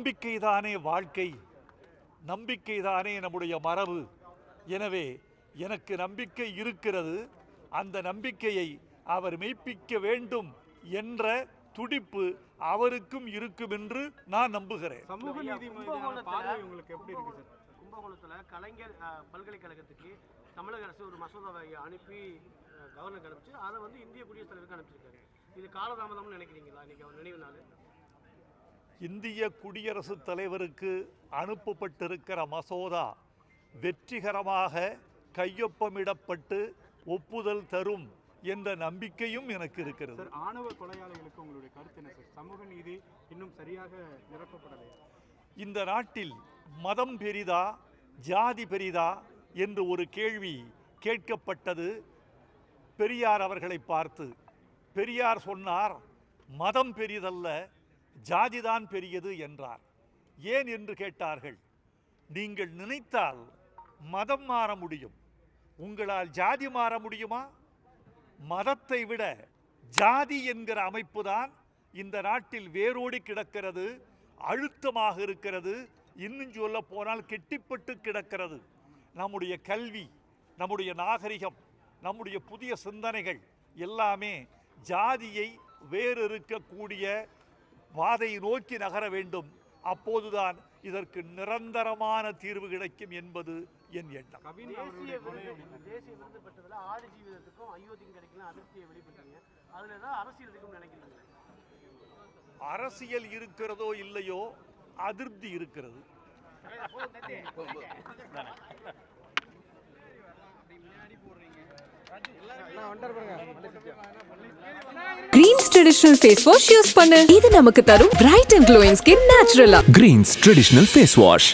நம்பிக்கைதானே வாழ்க்கை, நம்பிக்கைதானே நம்முடைய மரபு. எனவே எனக்கு நம்பிக்கை இருக்கிறது. அந்த நம்பிக்கையை அவர் மெய்ப்பிக்க வேண்டும் என்ற துடிப்பு அவருக்கும் இருக்கும் என்று நான் நம்புகிறேன். சமூக நீதி மீதான பார்வை உங்களுக்கு எப்படி இருக்கு சார்? கும்பகோணத்தில் கலைஞர் பல்கலைக்கழகத்துக்கு தமிழக அரசு ஒரு மசோதாவை அனுப்பி கவர்னருக்கு அனுப்பிச்சு அதை இந்திய குடியரசுத் தலைவருக்கு அனுப்பிச்சிருக்காரு. இது காலதாமதம்னு நினைக்கிறீங்களா? இன்னைக்கு அவர் நினைவு நாள். இந்திய குடியரசுத் தலைவருக்கு அனுப்பப்பட்டிருக்கிற மசோதா வெற்றிகரமாக கையொப்பமிடப்பட்டு ஒப்புதல் தரும் என்ற நம்பிக்கையும் எனக்கு இருக்கிறது. ஆணவ கொலையாளிகளுக்கு உங்களுடைய கருத்து என்ன சார்? சமூக நீதி இன்னும் சரியாக நிரப்பப்படலை. இந்த நாட்டில் மதம் பெரிதா ஜாதி பெரிதா என்று ஒரு கேள்வி கேட்கப்பட்டது பெரியார் அவர்களை பார்த்து. பெரியார் சொன்னார், மதம் பெரிதல்ல, ஜாதிதான் பெரியது என்றார். ஏன் என்று கேட்டார்கள். நீங்கள் நினைத்தால் மதம் மாற முடியும், உங்களால் ஜாதி மாற முடியுமா? மதத்தை விட ஜாதி என்கிற அமைப்பு தான் இந்த நாட்டில் வேரோடி கிடக்கிறது, அழுத்தமாக இருக்கிறது, இன்னும் சொல்ல போனால் கெட்டிப்பட்டு கிடக்கிறது. நம்முடைய கல்வி, நம்முடைய நாகரிகம், நம்முடைய புதிய சிந்தனைகள் எல்லாமே ஜாதியை வேறிருக்கக்கூடிய பாதையை நோக்கி நகர வேண்டும். அப்போதுதான் இதற்கு நிரந்தரமான தீர்வு கிடைக்கும் என்பது என் எண்ணம். தேசிய விருது பெற்றதில் ஆடு ஜீவிதத்துக்கும் அயோத்தியும் கிடைக்கலாம் அதிருப்தியை வெளிப்பட்டாங்க. அதில் ஏதாவது அரசியல் இருக்குன்னு நினைக்கிறீங்க? அரசியல் இருக்கிறதோ இல்லையோ, அதிருப்தி இருக்கிறது. Greens Traditional Face Wash use பண்ணு. இது நமக்கு தரும் bright and glowing skin naturally. Greens Traditional Face Wash.